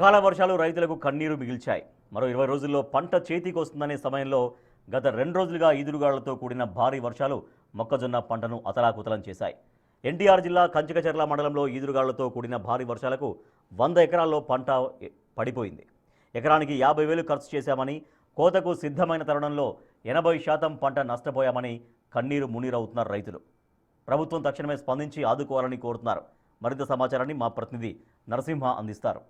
అకాల వర్షాలు రైతులకు కన్నీరు మిగిల్చాయి. మరో 20 రోజుల్లో పంట చేతికి వస్తుందనే సమయంలో గత 2 రోజులుగా ఈదురుగాళ్లతో కూడిన భారీ వర్షాలు మొక్కజొన్న పంటను అతలాకుతలం చేశాయి. ఎన్టీఆర్ జిల్లా కంచికచర్ల మండలంలో ఈదురుగాళ్లతో కూడిన భారీ వర్షాలకు 100 ఎకరాల్లో పంట పడిపోయింది. ఎకరానికి 50,000 ఖర్చు చేశామని, కోతకు సిద్ధమైన తరుణంలో 80% పంట నష్టపోయామని కన్నీరు మున్నీరవుతున్నారు రైతులు. ప్రభుత్వం తక్షణమే స్పందించి ఆదుకోవాలని కోరుతున్నారు. మరింత సమాచారాన్ని మా ప్రతినిధి నరసింహ అందిస్తారు.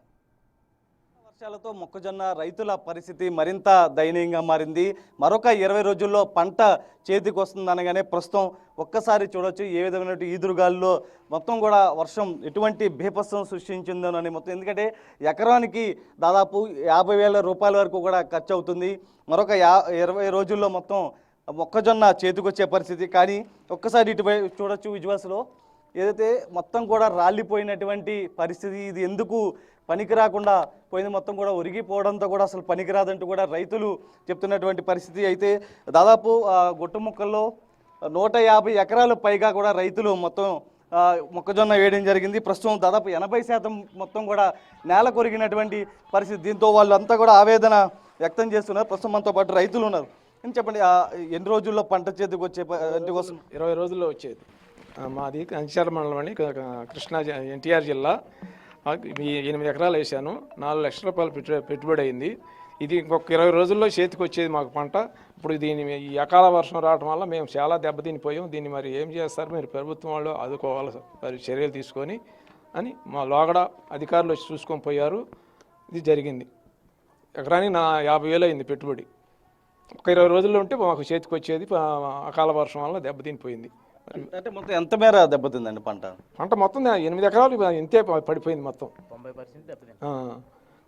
వర్షాలతో మొక్కజొన్న రైతుల పరిస్థితి మరింత దయనీయంగా మారింది. మరొక 20 రోజుల్లో పంట చేతికి వస్తుందనగానే ప్రస్తుతం ఒక్కసారి చూడొచ్చు ఏ విధమైన ఈదురుగాల్లో మొత్తం కూడా వర్షం ఎటువంటి బీభత్సం సృష్టించిందోనని మొత్తం. ఎందుకంటే ఎకరానికి దాదాపు 50,000 రూపాయల వరకు కూడా ఖర్చు అవుతుంది. మరొక 20 రోజుల్లో మొత్తం మొక్కజొన్న చేతికొచ్చే పరిస్థితి. కానీ ఒక్కసారి ఇటువైపు చూడొచ్చు విజువల్స్లో ఏదైతే మొత్తం కూడా రాలిపోయినటువంటి పరిస్థితి. ఇది ఎందుకు పనికి రాకుండా పోయింది, మొత్తం కూడా ఒరిగిపోవడంతో కూడా అసలు పనికిరాదంటూ కూడా రైతులు చెప్తున్నటువంటి పరిస్థితి. అయితే దాదాపు గుట్టముక్కల్లో 150 ఎకరాలు పైగా కూడా రైతులు మొత్తం మొక్కజొన్న వేయడం జరిగింది. ప్రస్తుతం దాదాపు 80% మొత్తం కూడా నేల కొరిగినటువంటి పరిస్థితి. దీంతో వాళ్ళంతా కూడా ఆవేదన వ్యక్తం చేస్తున్నారు. ప్రస్తుతం మనతో పాటు రైతులు ఉన్నారు. ఏం చెప్పండి, ఎన్ని రోజుల్లో పంట చేతికి వచ్చే కోసం? 20 రోజుల్లో వచ్చేది. మాది కంచికచర్ల మండలం అని కృష్ణా ఎన్టీఆర్ జిల్లా. 8 ఎకరాలు వేసాను. 4 లక్షల రూపాయలు పెట్టుబడి అయింది. ఇది ఇంకొక 20 రోజుల్లో చేతికి వచ్చేది మాకు పంట. ఇప్పుడు దీన్ని ఈ అకాల వర్షం రావడం వల్ల మేము చాలా దెబ్బతినిపోయాం. దీన్ని మరి ఏం చేస్తారు, మీరు ప్రభుత్వం వాళ్ళు ఆదుకోవాలి, మరి చర్యలు తీసుకొని అని మా లోగడ అధికారులు వచ్చి చూసుకొని పోయారు. ఇది జరిగింది. ఎకరానికి 50,000 అయింది పెట్టుబడి. ఒక 20 రోజుల్లో ఉంటే మాకు చేతికి వచ్చేది. అకాల వర్షం వల్ల దెబ్బతినిపోయింది. అంటే మొత్తం ఎంత మేర దెబ్బతిందండి పంట? పంట మొత్తం 8 ఎకరాలు ఇంతే పడిపోయింది. మొత్తం 90%,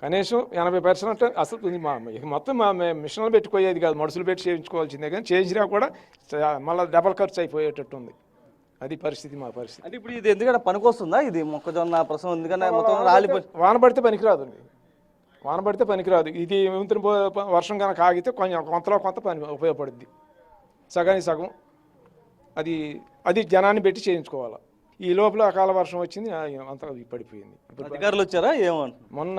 కనీసం 80% అసలు మొత్తం మా మిషన్లు పెట్టుకోయేది కాదు, మనుషులు పెట్టి చేయించుకోవాల్సిందే. కానీ చేయించినా కూడా మళ్ళీ డబల్ ఖర్చు అయిపోయేటట్టు ఉంది. అది పరిస్థితి, మా పరిస్థితి. అంటే ఇప్పుడు ఇది ఎందుకంటే పనికొస్తుందా ఇది మొక్కజొన్న ప్రస్తుతం? ఎందుకంటే మొత్తం రాలిపోయి వాన పడితే పనికిరాదు అండి. వాన పడితే పనికిరాదు. ఇది వర్షం కనుక ఆగితే కొంచెం కొంతలో కొంత పని ఉపయోగపడుద్ది. సగానికి సగం అది జనాన్ని పెట్టి చేయించుకోవాలి. ఈ లోపల అకాల వర్షం వచ్చింది, అంతా పడిపోయింది. అధికారులు వచ్చారా? మొన్న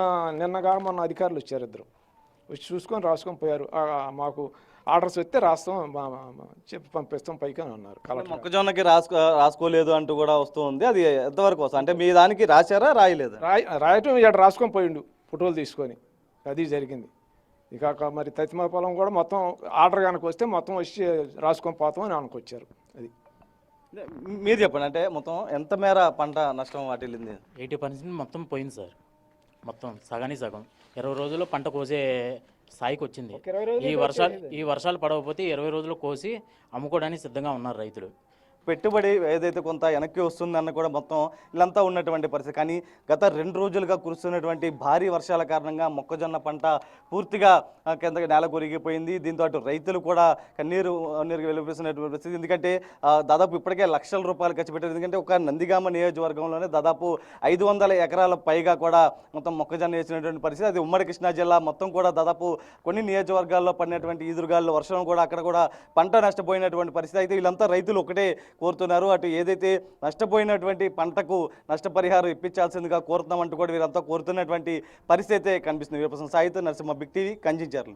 అధికారులు వచ్చారు. ఇద్దరు వచ్చి చూసుకొని రాసుకొని పోయారు. మాకు ఆర్డర్స్ వస్తే రాస్తాం, చెప్పి పంపిస్తాం పైకి అని అన్నారు. మొక్కజొన్నకి రాసుకోలేదు అంటూ కూడా వస్తుంది. అది ఎంతవరకు వస్తుంది? అంటే మీ దానికి రాశారా, రాయలేదు? రాయటం ఇక్కడ రాసుకొని పోయిండు ఫోటోలు తీసుకొని. అది జరిగింది. ఇక మరి తతిమ పొలం కూడా మొత్తం ఆర్డర్ కనుక వస్తే మొత్తం వచ్చి రాసుకొని పోతాం అని అనుకొచ్చారు. అది మీరు చెప్పండి, అంటే మొత్తం ఎంత మేర పంట నష్టం వాటిల్లింది? 80% మొత్తం పోయింది సార్. మొత్తం సగానికి సగం 20 రోజుల్లో పంట కోసే స్థాయికి వచ్చింది. ఈ వర్షాలు పడకపోతే 20 రోజుల్లో కోసి అమ్ముకోవడానికి సిద్ధంగా ఉన్నారు రైతులు. పెట్టుబడి ఏదైతే కొంత వెనక్కి వస్తుందన్న కూడా మొత్తం ఇలాంతా ఉన్నటువంటి పరిస్థితి. కానీ గత 2 రోజులుగా కురుస్తున్నటువంటి భారీ వర్షాల కారణంగా మొక్కజొన్న పంట పూర్తిగా కిందకి నేల కొరిగిపోయింది. దీంతో అటు రైతులు కూడా కన్నీరు వెలిపిస్తున్నటువంటి పరిస్థితి. ఎందుకంటే దాదాపు ఇప్పటికే లక్షల రూపాయలు ఖర్చు పెట్టారు. ఎందుకంటే ఒక నందిగామ నియోజకవర్గంలోనే దాదాపు 500 ఎకరాల పైగా కూడా మొత్తం మొక్కజొన్న వేసినటువంటి పరిస్థితి. అది ఉమ్మడి కృష్ణా జిల్లా మొత్తం కూడా దాదాపు కొన్ని నియోజకవర్గాల్లో పడినటువంటి ఈదురుగాల్లో వర్షం కూడా అక్కడ కూడా పంట నష్టపోయినటువంటి పరిస్థితి. అయితే వీళ్ళంతా రైతులు ఒకటే కోరుతున్నారు, అటు ఏదైతే నష్టపోయినటువంటి పంటకు నష్టపరిహారం ఇప్పించాల్సిందిగా కోరుతున్నామంటూ కూడా వీరంతా కోరుతున్నటువంటి పరిస్థితి అయితే కనిపిస్తుంది. సాయితో నరసింహ, బిగ్ టీవీ, కంచికచర్ల.